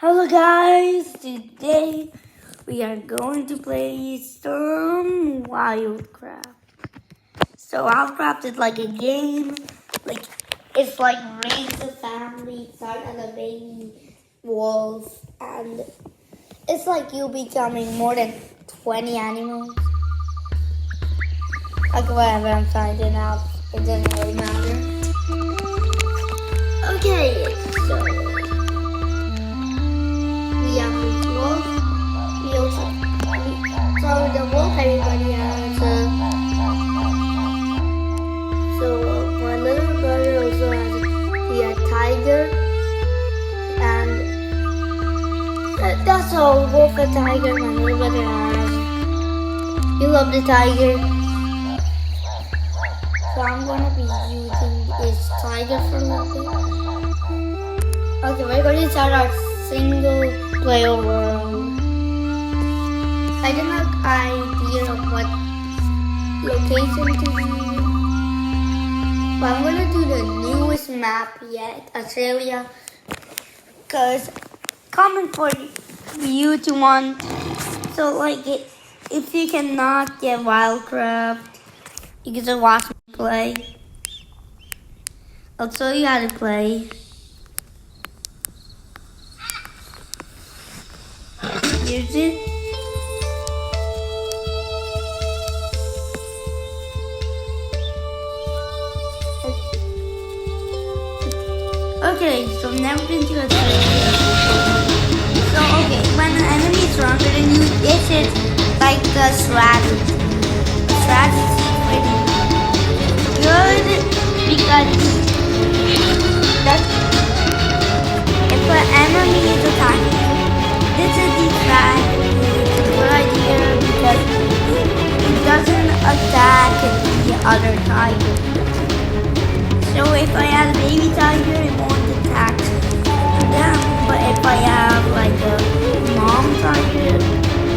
Hello guys, today we are going to play some WildCraft. So WildCraft is like a game, it's like raise a family, start as a baby wolf, and it's like you becoming more than 20 animals. Like whatever, I'm finding out, it doesn't really matter. Okay, so we have this wolf. So the wolf everybody has. My little brother also has a tiger, and that's all. Wolf and tiger. My little brother has. You love the tiger, so I'm gonna be using this tiger for a little bit. Okay, we're going to start our single player world. I don't have an idea of what location to use, but I'm gonna do the newest map yet, Australia, because common for you to want. So if you cannot get WildCraft, you can just watch me play. I'll show you how to play. Here's it. Okay, so now we're into a So when an enemy is stronger than you, this is like the strategy. The strategy is pretty good because if an enemy is attacking you, this is the strategy. It's a good idea because it doesn't attack the other tiger. So if I have a baby tiger, it won't attack them. But if I have like a mom tiger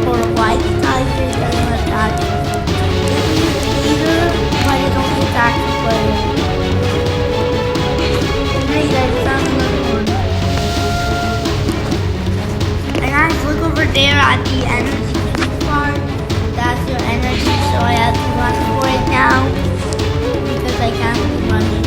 or a white tiger, it doesn't attack either, but it only attacks the player. Great, I found another one. And guys, look over there at the energy bar. That's your energy, so I have to run for it now because I can't be running.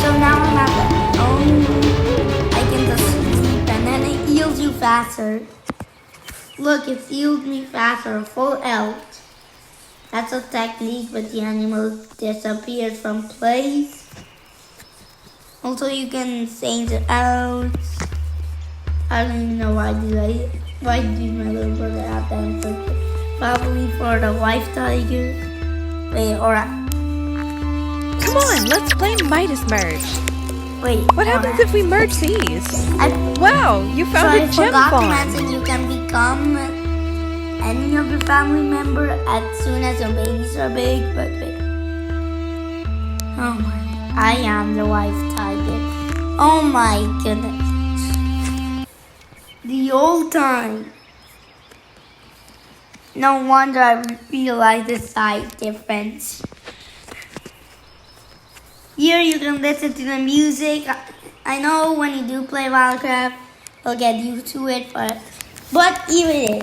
So now I'm at the I can just sleep and then it heals you faster. Look, it healed me faster, full health. That's a technique, but the animal disappears from place. Also, you can change it out. I don't even know why did my little brother have that answer? Probably for the wife tiger. Wait, alright. Come on, let's play Midas Merge. Wait. What happens if we merge these? Wow, you found a gem farm. farm. I forgot to mention you can become any of your family member as soon as your babies are big, but wait. Oh my, I am the wife tiger. Oh my goodness. The old time. No wonder I realized the size difference. Here you can listen to the music. I know when you do play WildCraft, you'll get used to it, but here it is.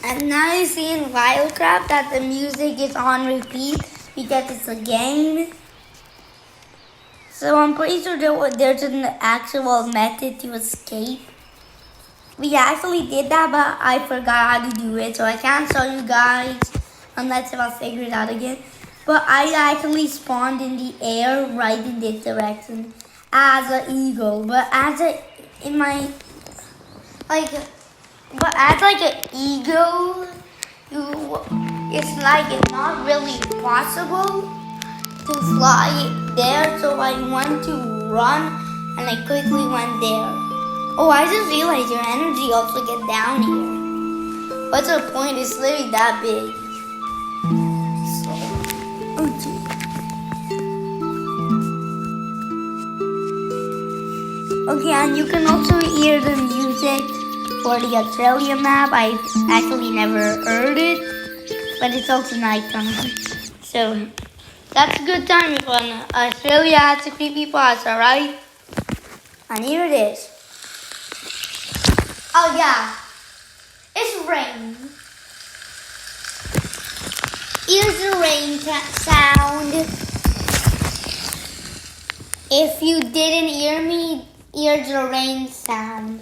And now you see in WildCraft that the music is on repeat because it's a game. So I'm pretty sure there's an actual method to escape. We actually did that, but I forgot how to do it, so I can't show you guys unless if I figure it out again. But I actually spawned in the air right in this direction as an eagle. But as an eagle, it's like it's not really possible to fly there, so I want to run and I quickly went there. Oh, I just realized your energy also get down here. What's the point? It's literally that big. So, okay. Okay, and you can also hear the music for the Australia map. I actually never heard it, but it's also nighttime. So, that's a good time if Australia has a creepypasta, right? And here it is. Oh yeah, it's rain. Here's the rain sound. If you didn't hear me, here's the rain sound.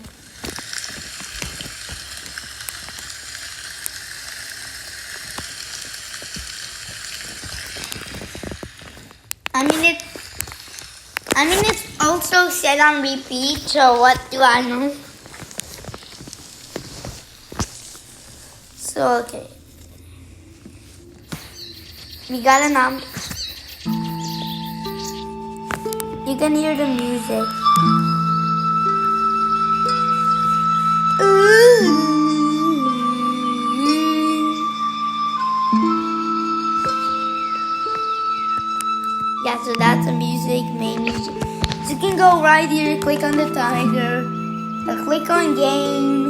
I mean it's also set on repeat, so what do I know? So okay. We got a number. You can hear the music. Yeah, so that's the music, main music. So you can go right here, click on the tiger, click on game.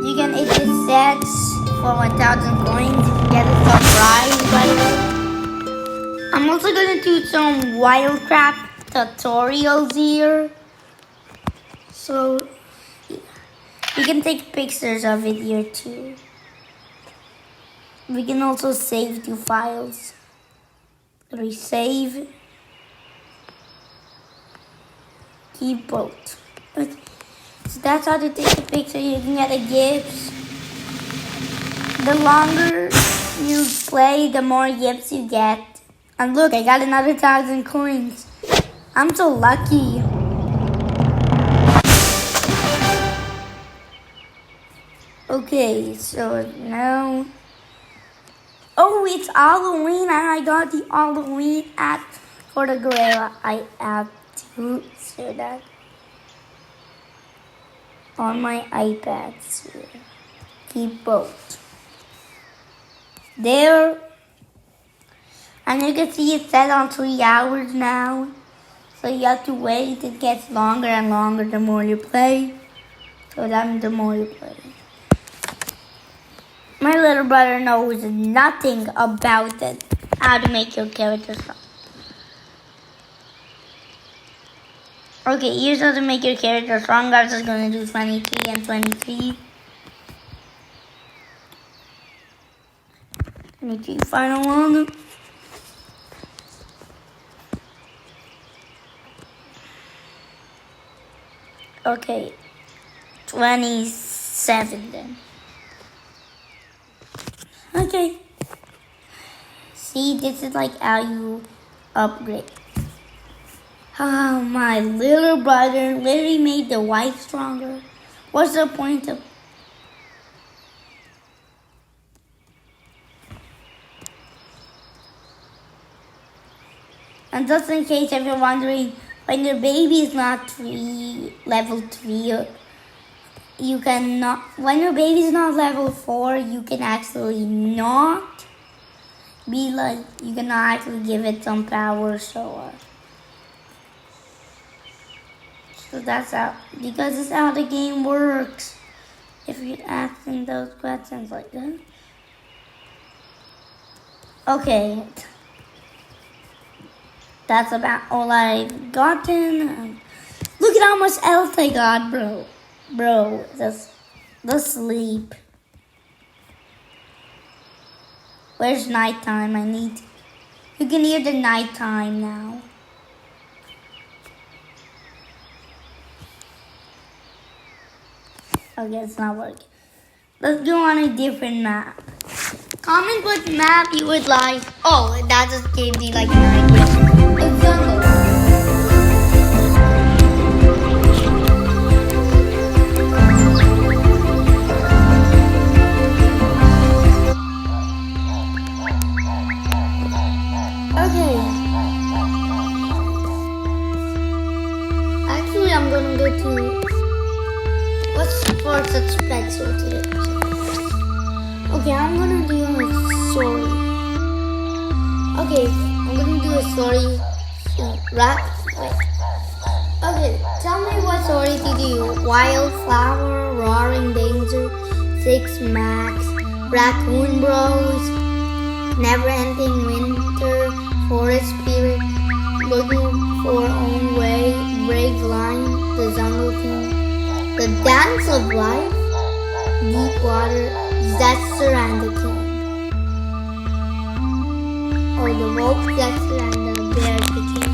You can hit the sets for 1,000 coins if you get a surprise, by the way. I'm also gonna do some WildCraft tutorials here. So yeah. You can take pictures of it here too. We can also save to files. Resave. Keep both. So that's how to take the picture. You can get a gifts. The longer you play, the more gifts you get. And look, I got another 1,000 coins. I'm so lucky. Okay, so now... Oh, it's Halloween and I got the Halloween app for the gorilla. I have to say that on my iPad. So keep both. There. And you can see it's set on 3 hours now. So you have to wait. It gets longer and longer the more you play. So that means the more you play. My little brother knows nothing about it. How to make your character strong. Okay, here's how to make your character strong. I'm just going to do 23 and 23. 23 final one. Okay, 27 then. Okay. See, this is like how you upgrade. Oh, my little brother literally made the white stronger. What's the point of... And just in case if you're wondering, when your baby is not level 3, you cannot, when your baby is not level 4, you can actually not be like, you cannot actually give it some power, so that's how, because it's how the game works, if you're asking those questions like that. Okay, that's about all I've gotten. Look at how much health I got, bro. Bro, the sleep. Where's nighttime? You can hear the nighttime now. Okay, it's not working. Let's go on a different map. Comment what map you would like. Oh, that just gave me like an idea. It's jungle. I'm gonna do a story. Okay, I'm gonna do a story. Wait. Okay, tell me what story to do. Wildflower, Roaring Danger, Six Max, Raccoon Bros, Never Ending Winter, Forest Spirit, Looking for Own Way, Brave Lion, The Jungle King, The Dance of Life, Deep Water, Dexter and the King. Or The Wolf, Dexter and the Bear, the King.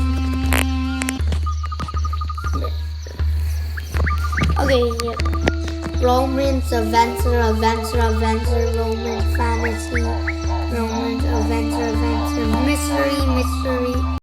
Okay, yeah. Romance, adventure, romance, fantasy,